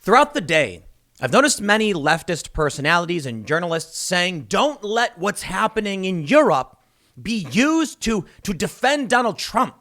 Throughout the day, I've noticed many leftist personalities and journalists saying, don't let what's happening in Europe be used to defend Donald Trump.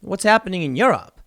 What's happening in Europe?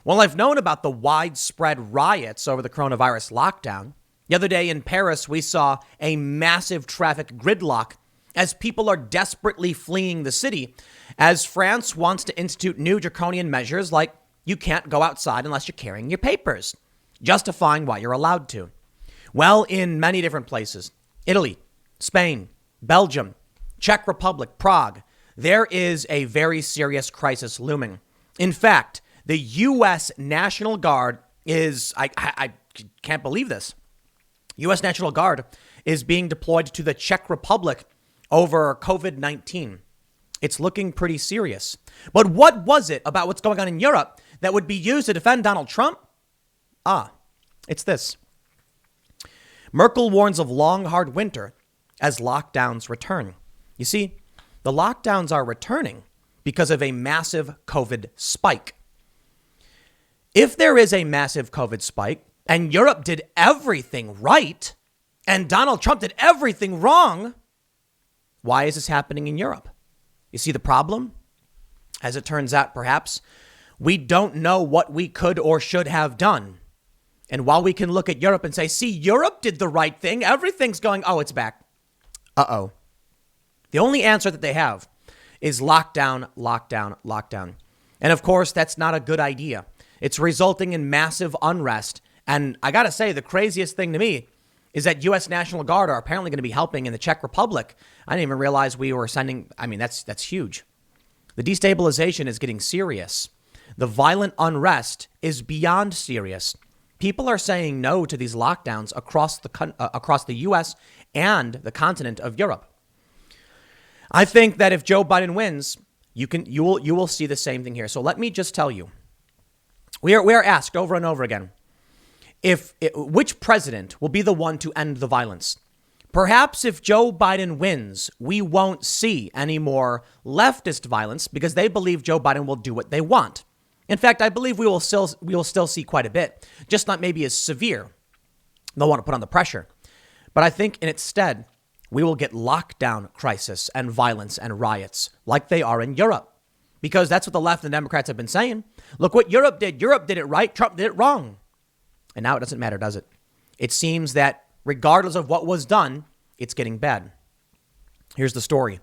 Well, I've known about the widespread riots over the coronavirus lockdown. The other day in Paris, we saw a massive traffic gridlock as people are desperately fleeing the city, as France wants to institute new draconian measures like you can't go outside unless you're carrying your papers, justifying why you're allowed to. Well, in many different places, Italy, Spain, Belgium, Czech Republic, Prague, there is a very serious crisis looming. In fact, the U.S. National Guard is, I can't believe this. U.S. National Guard is being deployed to the Czech Republic over COVID-19. It's looking pretty serious. But what was it about what's going on in Europe that would be used to defend Donald Trump? It's this. Merkel warns of long, hard winter as lockdowns return. You see, the lockdowns are returning because of a massive COVID spike. If there is a massive COVID spike and Europe did everything right and Donald Trump did everything wrong, why is this happening in Europe? You see the problem? As it turns out, perhaps, we don't know what we could or should have done. And while we can look at Europe and say, see, Europe did the right thing, everything's going, oh, it's back. Uh-oh. The only answer that they have is lockdown, lockdown, lockdown. And of course, that's not a good idea. It's resulting in massive unrest. And I got to say, the craziest thing to me is that U.S. National Guard are apparently going to be helping in the Czech Republic. I didn't even realize we were sending. I mean, that's huge. The destabilization is getting serious. The violent unrest is beyond serious. People are saying no to these lockdowns across the U.S. and the continent of Europe. I think that if Joe Biden wins, you will see the same thing here. So let me just tell you, we are asked over and over again, which president will be the one to end the violence. Perhaps if Joe Biden wins, we won't see any more leftist violence because they believe Joe Biden will do what they want. In fact, I believe we will still see quite a bit, just not maybe as severe. They'll want to put on the pressure. But I think in its stead, we will get lockdown crisis and violence and riots like they are in Europe. Because that's what the left and Democrats have been saying. Look what Europe did. Europe did it right. Trump did it wrong. And now it doesn't matter, does it? It seems that regardless of what was done, it's getting bad. Here's the story.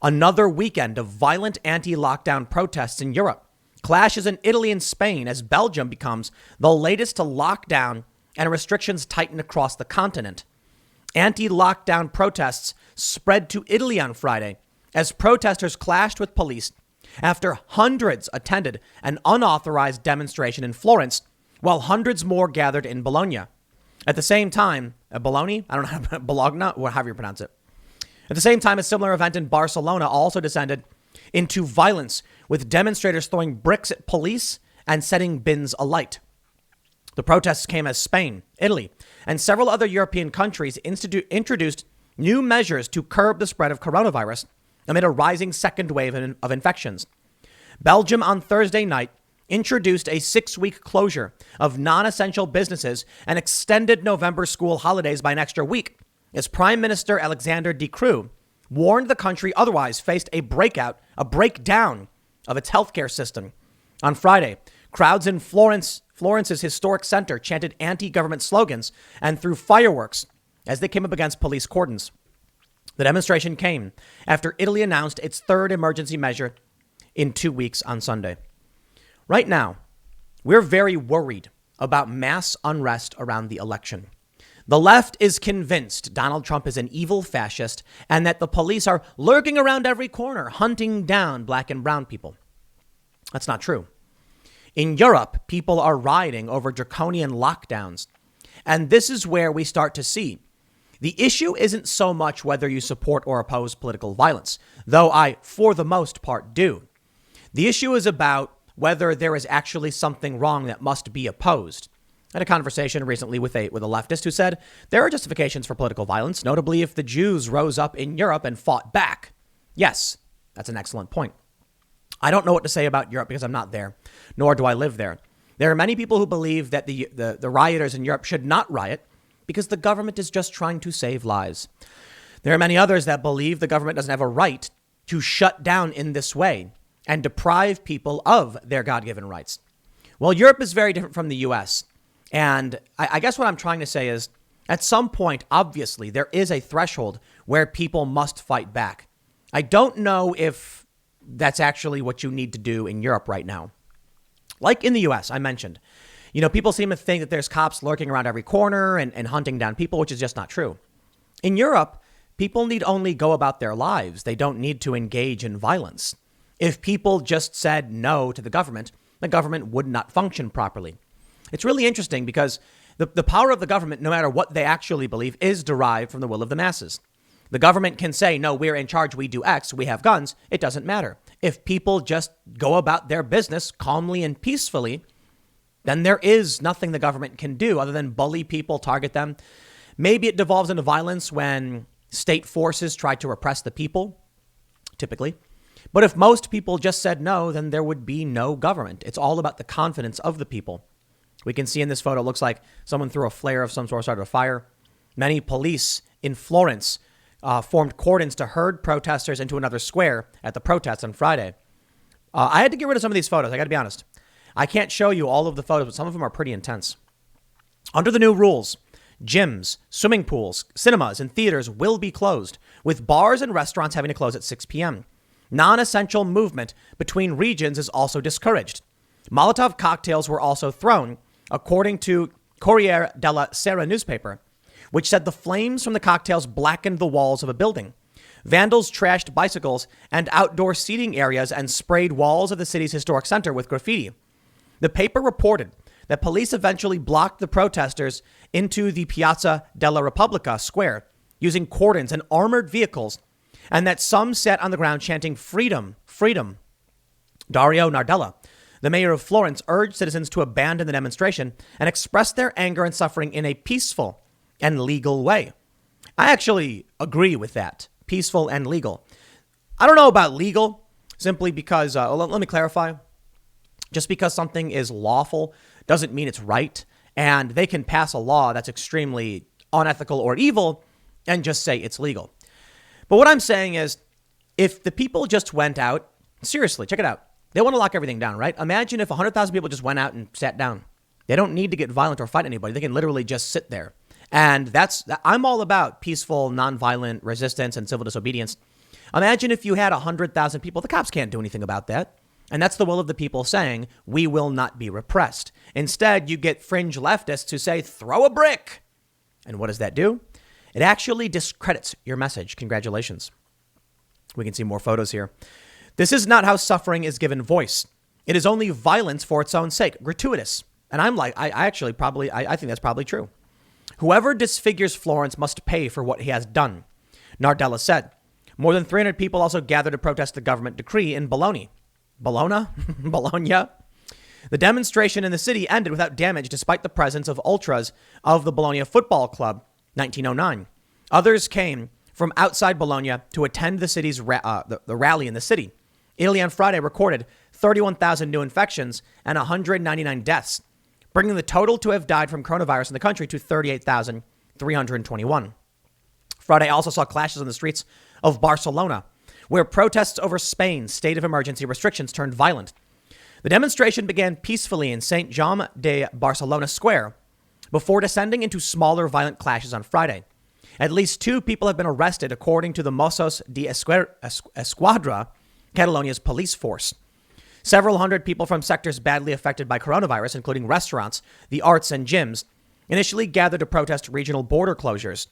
Another weekend of violent anti-lockdown protests in Europe. Clashes in Italy and Spain as Belgium becomes the latest to lock down and restrictions tighten across the continent. Anti-lockdown protests spread to Italy on Friday as protesters clashed with police after hundreds attended an unauthorized demonstration in Florence, while hundreds more gathered in Bologna. At the same time, Bologna? I don't know, Bologna, or however you pronounce it. At the same time, a similar event in Barcelona also descended into violence, with demonstrators throwing bricks at police and setting bins alight. The protests came as Spain, Italy, and several other European countries introduced new measures to curb the spread of coronavirus amid a rising second wave of infections. Belgium on Thursday night introduced a 6-week closure of non-essential businesses and extended November school holidays by an extra week, as Prime Minister Alexander De Croo warned the country otherwise faced a breakdown of its healthcare system. On Friday, crowds in Florence's historic center chanted anti-government slogans and threw fireworks as they came up against police cordons. The demonstration came after Italy announced its third emergency measure in 2 weeks on Sunday. Right now, we're very worried about mass unrest around the election. The left is convinced Donald Trump is an evil fascist and that the police are lurking around every corner, hunting down black and brown people. That's not true. In Europe, people are rioting over draconian lockdowns. And this is where we start to see the issue isn't so much whether you support or oppose political violence, though I, for the most part, do. The issue is about whether there is actually something wrong that must be opposed. I had a conversation recently with a leftist who said there are justifications for political violence, notably if the Jews rose up in Europe and fought back. Yes, that's an excellent point. I don't know what to say about Europe because I'm not there, nor do I live there. There are many people who believe that the rioters in Europe should not riot because the government is just trying to save lives. There are many others that believe the government doesn't have a right to shut down in this way and deprive people of their God-given rights. Well, Europe is very different from the US. And I guess what I'm trying to say is, at some point, obviously, there is a threshold where people must fight back. I don't know if that's actually what you need to do in Europe right now. Like in the US, I mentioned, people seem to think that there's cops lurking around every corner and hunting down people, which is just not true. In Europe, people need only go about their lives. They don't need to engage in violence. If people just said no to the government would not function properly. It's really interesting because the power of the government, no matter what they actually believe, is derived from the will of the masses. The government can say, no, we're in charge, we do X, we have guns. It doesn't matter. If people just go about their business calmly and peacefully, then there is nothing the government can do other than bully people, target them. Maybe it devolves into violence when state forces try to repress the people, typically. But if most people just said no, then there would be no government. It's all about the confidence of the people. We can see in this photo, it looks like someone threw a flare of some sort, started a fire. Many police in Florence formed cordons to herd protesters into another square at the protests on Friday. I had to get rid of some of these photos. I got to be honest. I can't show you all of the photos, but some of them are pretty intense. Under the new rules, gyms, swimming pools, cinemas, and theaters will be closed, with bars and restaurants having to close at 6 p.m. Non-essential movement between regions is also discouraged. Molotov cocktails were also thrown, according to Corriere della Sera newspaper, which said the flames from the cocktails blackened the walls of a building. Vandals trashed bicycles and outdoor seating areas and sprayed walls of the city's historic center with graffiti. The paper reported that police eventually blocked the protesters into the Piazza della Repubblica square using cordons and armored vehicles, and that some sat on the ground chanting "Freedom, freedom." Dario Nardella, the mayor of Florence, urged citizens to abandon the demonstration and express their anger and suffering in a peaceful and legal way. I actually agree with that. Peaceful and legal. I don't know about legal, simply because, let me clarify. Just because something is lawful doesn't mean it's right. And they can pass a law that's extremely unethical or evil and just say it's legal. But what I'm saying is, if the people just went out, seriously, check it out. They want to lock everything down, right? Imagine if 100,000 people just went out and sat down. They don't need to get violent or fight anybody. They can literally just sit there. And I'm all about peaceful, nonviolent resistance and civil disobedience. Imagine if you had 100,000 people. The cops can't do anything about that. And that's the will of the people saying, we will not be repressed. Instead, you get fringe leftists who say, throw a brick. And what does that do? It actually discredits your message. Congratulations. We can see more photos here. This is not how suffering is given voice. It is only violence for its own sake, gratuitous. And I'm like, I think that's probably true. Whoever disfigures Florence must pay for what he has done, Nardella said. More than 300 people also gathered to protest the government decree in Bologna. Bologna? The demonstration in the city ended without damage despite the presence of ultras of the Bologna Football Club, 1909. Others came from outside Bologna to attend the city's the rally in the city. Italy on Friday recorded 31,000 new infections and 199 deaths, bringing the total to have died from coronavirus in the country to 38,321. Friday also saw clashes on the streets of Barcelona, where protests over Spain's state of emergency restrictions turned violent. The demonstration began peacefully in St. Jaume de Barcelona Square before descending into smaller violent clashes on Friday. At least 2 people have been arrested, according to the Mossos d'Esquadra, Catalonia's police force. Several hundred people from sectors badly affected by coronavirus, including restaurants, the arts, and gyms, initially gathered to protest regional border closures.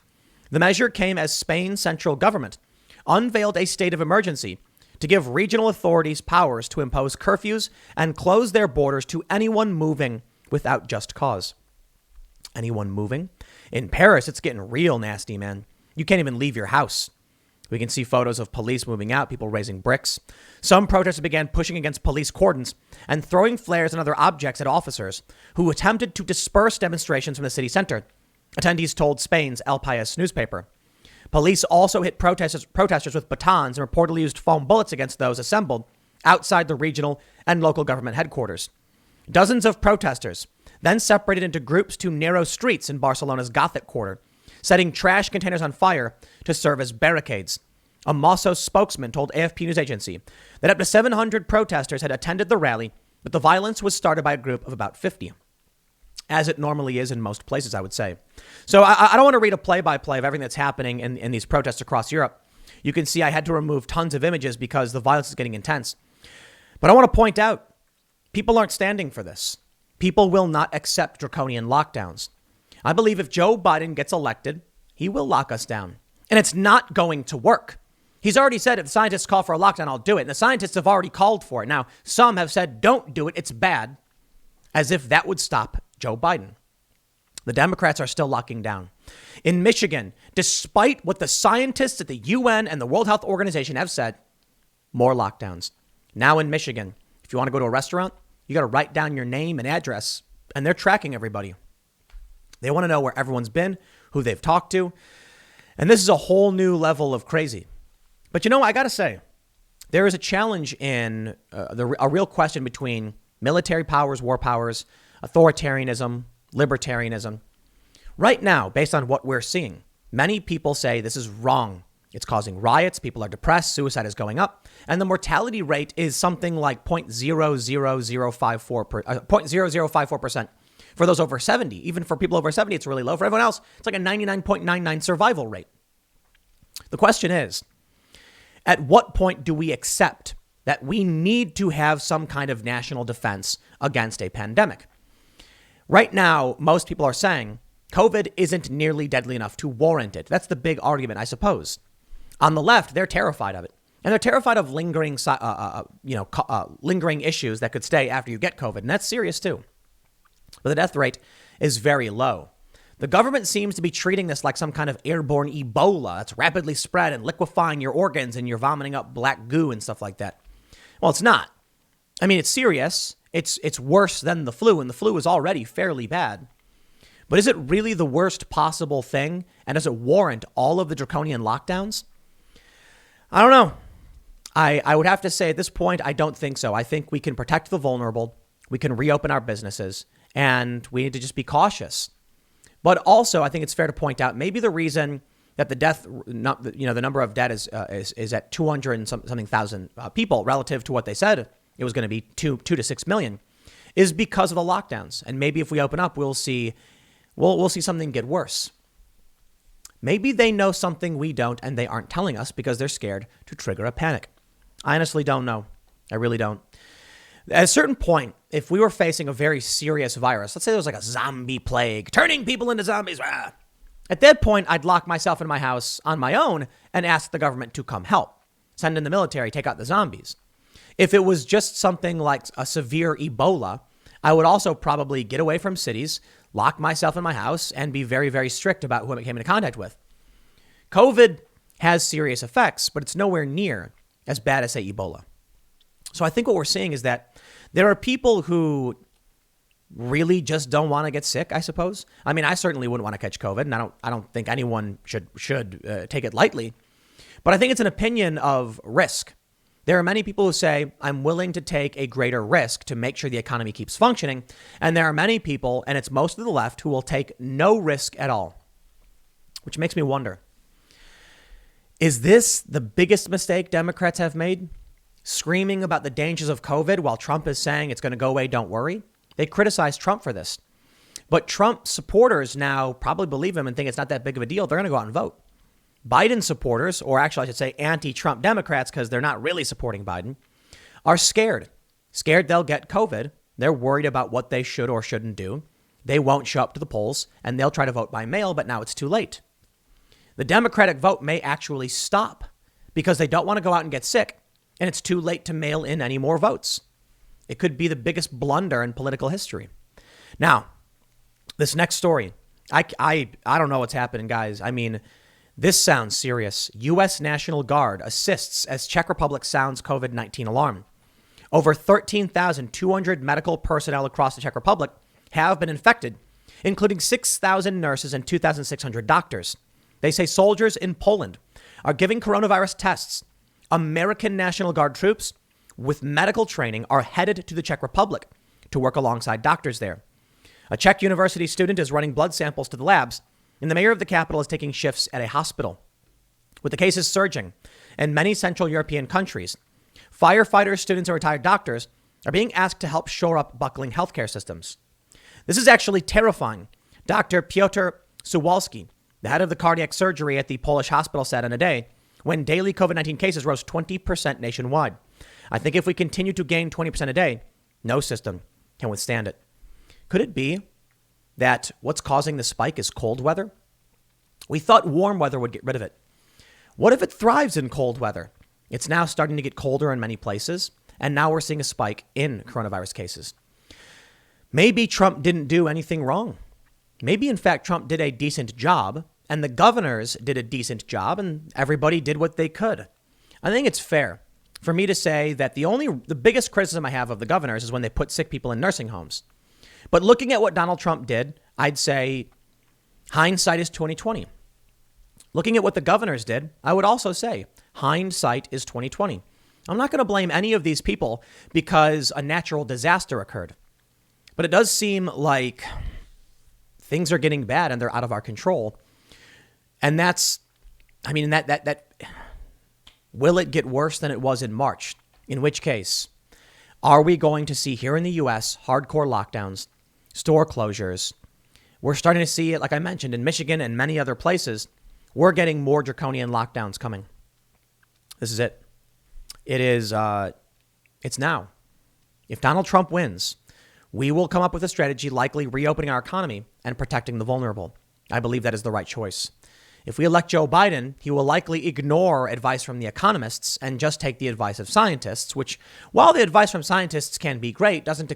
The measure came as Spain's central government unveiled a state of emergency to give regional authorities powers to impose curfews and close their borders to anyone moving without just cause. Anyone moving? In Paris, it's getting real nasty, man. You can't even leave your house. We can see photos of police moving out, people raising bricks. Some protesters began pushing against police cordons and throwing flares and other objects at officers who attempted to disperse demonstrations from the city center, attendees told Spain's El País newspaper. Police also hit protesters with batons and reportedly used foam bullets against those assembled outside the regional and local government headquarters. Dozens of protesters then separated into groups to narrow streets in Barcelona's Gothic quarter, setting trash containers on fire to serve as barricades. A Mossos spokesman told AFP news agency that up to 700 protesters had attended the rally, but the violence was started by a group of about 50. As it normally is in most places, I would say. So I don't want to read a play-by-play of everything that's happening in these protests across Europe. You can see I had to remove tons of images because the violence is getting intense. But I want to point out, people aren't standing for this. People will not accept draconian lockdowns. I believe if Joe Biden gets elected, he will lock us down. And it's not going to work. He's already said, if the scientists call for a lockdown, I'll do it. And the scientists have already called for it. Now, some have said, don't do it. It's bad. As if that would stop Joe Biden. The Democrats are still locking down. In Michigan, despite what the scientists at the UN and the World Health Organization have said, more lockdowns. Now in Michigan, if you want to go to a restaurant, you got to write down your name and address, and they're tracking everybody. They want to know where everyone's been, who they've talked to. And this is a whole new level of crazy. But you know, I got to say, there is a challenge in a real question between military powers, war powers, authoritarianism, libertarianism. Right now, based on what we're seeing, many people say this is wrong. It's causing riots. People are depressed. Suicide is going up. And the mortality rate is something like 0.00054% for those over 70. Even for people over 70, it's really low. For everyone else, it's like a 99.99 survival rate. The question is, at what point do we accept that we need to have some kind of national defense against a pandemic? Right now, most people are saying COVID isn't nearly deadly enough to warrant it. That's the big argument, I suppose. On the left, they're terrified of it. And they're terrified of lingering issues that could stay after you get COVID. And that's serious, too. But the death rate is very low. The government seems to be treating this like some kind of airborne Ebola that's rapidly spread and liquefying your organs and you're vomiting up black goo and stuff like that. Well, it's not. I mean, it's serious. It's worse than the flu, and the flu is already fairly bad. But is it really the worst possible thing? And does it warrant all of the draconian lockdowns? I don't know. I would have to say at this point, I don't think so. I think we can protect the vulnerable. We can reopen our businesses, and we need to just be cautious. But also, I think it's fair to point out maybe the reason that the number of dead is at 200 and something thousand people relative to what they said it was going to be 2 to 6 million is because of the lockdowns. And maybe if we open up, we'll see something get worse. Maybe they know something we don't, and they aren't telling us because they're scared to trigger a panic. I honestly don't know. I really don't. At a certain point, if we were facing a very serious virus, let's say there was like a zombie plague, turning people into zombies, at that point, I'd lock myself in my house on my own and ask the government to come help. Send in the military, take out the zombies. If it was just something like a severe Ebola, I would also probably get away from cities, lock myself in my house, and be very, very strict about who I came into contact with. COVID has serious effects, but it's nowhere near as bad as, say, Ebola. So I think what we're seeing is that there are people who really just don't want to get sick, I suppose. I mean, I certainly wouldn't want to catch COVID, and I don't think anyone should take it lightly. But I think it's an opinion of risk. There are many people who say, I'm willing to take a greater risk to make sure the economy keeps functioning. And there are many people, and it's most of the left, who will take no risk at all, which makes me wonder, is this the biggest mistake Democrats have made? Screaming about the dangers of COVID while Trump is saying it's going to go away, don't worry. They criticize Trump for this. But Trump supporters now probably believe him and think it's not that big of a deal. They're going to go out and vote. Biden supporters, or actually I should say anti-Trump Democrats, because they're not really supporting Biden, are scared. Scared they'll get COVID. They're worried about what they should or shouldn't do. They won't show up to the polls, and they'll try to vote by mail, but now it's too late. The Democratic vote may actually stop because they don't want to go out and get sick, and it's too late to mail in any more votes. It could be the biggest blunder in political history. Now, this next story, I don't know what's happening, guys. I mean, this sounds serious. U.S. National Guard assists as Czech Republic sounds COVID-19 alarm. Over 13,200 medical personnel across the Czech Republic have been infected, including 6,000 nurses and 2,600 doctors. They say soldiers in Poland are giving coronavirus tests. American National Guard troops with medical training are headed to the Czech Republic to work alongside doctors there. A Czech university student is running blood samples to the labs, and the mayor of the capital is taking shifts at a hospital. With the cases surging in many Central European countries, firefighters, students, and retired doctors are being asked to help shore up buckling healthcare systems. This is actually terrifying. Dr. Piotr Suwalski, the head of the cardiac surgery at the Polish hospital, said in a day when daily COVID-19 cases rose 20% nationwide. I think if we continue to gain 20% a day, no system can withstand it. Could it be that what's causing the spike is cold weather? We thought warm weather would get rid of it. What if it thrives in cold weather? It's now starting to get colder in many places, and now we're seeing a spike in coronavirus cases. Maybe Trump didn't do anything wrong. Maybe, in fact, Trump did a decent job, and the governors did a decent job, and everybody did what they could. I think it's fair for me to say that the biggest criticism I have of the governors is when they put sick people in nursing homes. But looking at what Donald Trump did, I'd say hindsight is 2020. Looking at what the governors did, I would also say hindsight is 2020. I'm not going to blame any of these people because a natural disaster occurred. But it does seem like things are getting bad and they're out of our control. And that will it get worse than it was in March? In which case, are we going to see here in the U.S. hardcore lockdowns, store closures? We're starting to see it, like I mentioned, in Michigan and many other places. We're getting more draconian lockdowns coming. This is it. It's now. If Donald Trump wins, we will come up with a strategy likely reopening our economy and protecting the vulnerable. I believe that is the right choice. If we elect Joe Biden, he will likely ignore advice from the economists and just take the advice of scientists, which, while the advice from scientists can be great, doesn't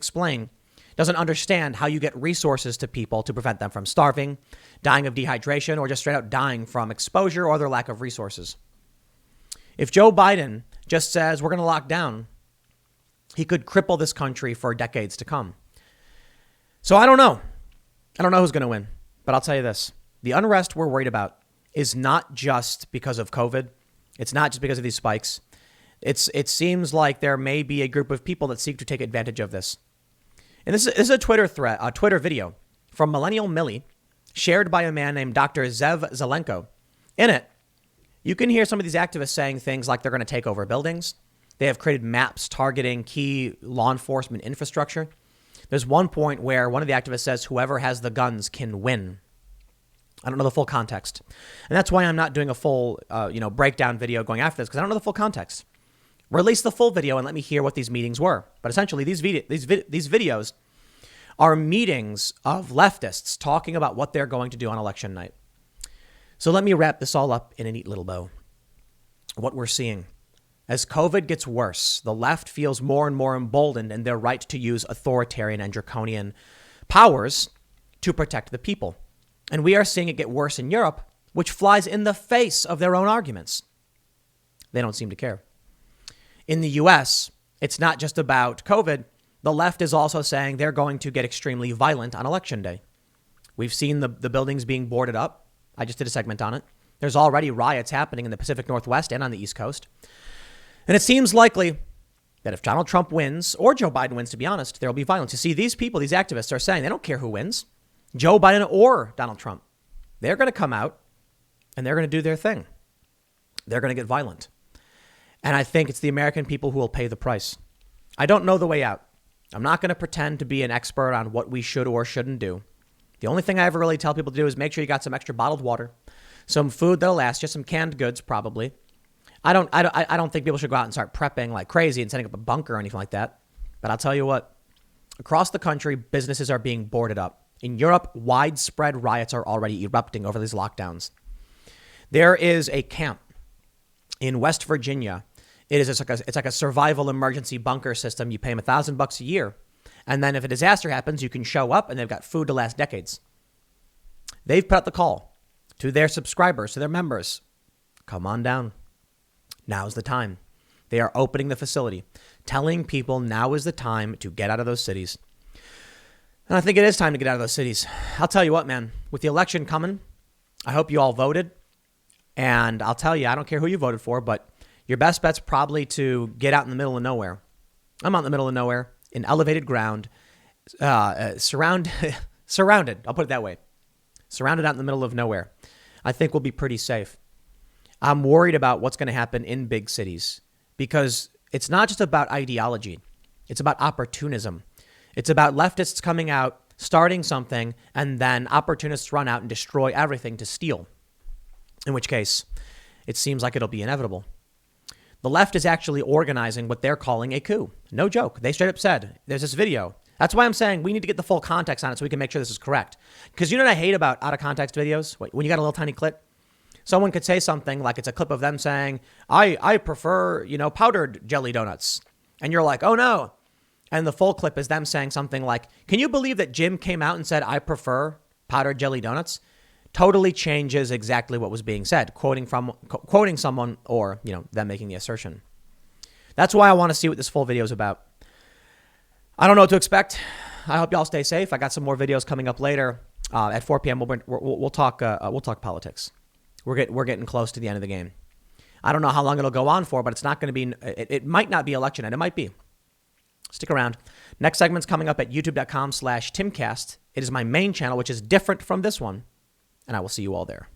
understand how you get resources to people to prevent them from starving, dying of dehydration, or just straight out dying from exposure or their lack of resources. If Joe Biden just says we're going to lock down, he could cripple this country for decades to come. So I don't know. I don't know who's going to win, but I'll tell you this. The unrest we're worried about is not just because of COVID. It's not just because of these spikes. It seems like there may be a group of people that seek to take advantage of this. And this is a Twitter video from Millennial Millie, shared by a man named Dr. Zev Zelenko. In it, you can hear some of these activists saying things like they're going to take over buildings. They have created maps targeting key law enforcement infrastructure. There's one point where one of the activists says whoever has the guns can win. I don't know the full context. And that's why I'm not doing a full breakdown video going after this, because I don't know the full context. Release the full video and let me hear what these meetings were. But essentially, these videos are meetings of leftists talking about what they're going to do on election night. So let me wrap this all up in a neat little bow. What we're seeing. As COVID gets worse, the left feels more and more emboldened in their right to use authoritarian and draconian powers to protect the people. And we are seeing it get worse in Europe, which flies in the face of their own arguments. They don't seem to care. In the U.S., it's not just about COVID. The left is also saying they're going to get extremely violent on Election Day. We've seen the buildings being boarded up. I just did a segment on it. There's already riots happening in the Pacific Northwest and on the East Coast. And it seems likely that if Donald Trump wins, or Joe Biden wins, to be honest, there will be violence. You see, these people, these activists are saying they don't care who wins, Joe Biden or Donald Trump. They're going to come out and they're going to do their thing. They're going to get violent. And I think it's the American people who will pay the price. I don't know the way out. I'm not going to pretend to be an expert on what we should or shouldn't do. The only thing I ever really tell people to do is make sure you got some extra bottled water, some food that'll last you, some canned goods probably. I don't think people should go out and start prepping like crazy and setting up a bunker or anything like that. But I'll tell you what, across the country, businesses are being boarded up. In Europe, widespread riots are already erupting over these lockdowns. There is a camp in West Virginia. It's like a survival emergency bunker system. You pay them $1,000 a year. And then if a disaster happens, you can show up and they've got food to last decades. They've put out the call to their subscribers, to their members. Come on down. Now's the time. They are opening the facility, telling people now is the time to get out of those cities. And I think it is time to get out of those cities. I'll tell you what, man, with the election coming, I hope you all voted. And I'll tell you, I don't care who you voted for, but your best bet's probably to get out in the middle of nowhere. I'm out in the middle of nowhere in elevated ground, surrounded. I'll put it that way. Surrounded out in the middle of nowhere. I think we'll be pretty safe. I'm worried about what's going to happen in big cities because it's not just about ideology. It's about opportunism. It's about leftists coming out, starting something, and then opportunists run out and destroy everything to steal. In which case, it seems like it'll be inevitable. The left is actually organizing what they're calling a coup. No joke. They straight up said, there's this video. That's why I'm saying we need to get the full context on it so we can make sure this is correct. Because you know what I hate about out of context videos? When you got a little tiny clip, someone could say something like it's a clip of them saying, I prefer, powdered jelly donuts. And you're like, oh no. And the full clip is them saying something like, can you believe that Jim came out and said, I prefer powdered jelly donuts? Totally changes exactly what was being said, quoting someone or, them making the assertion. That's why I want to see what this full video is about. I don't know what to expect. I hope y'all stay safe. I got some more videos coming up later at 4 p.m. We'll talk politics. We're getting close to the end of the game. I don't know how long it'll go on for, but it's not going to be. It might not be election night. It might be. Stick around. Next segment's coming up at youtube.com/Timcast. It is my main channel, which is different from this one. And I will see you all there.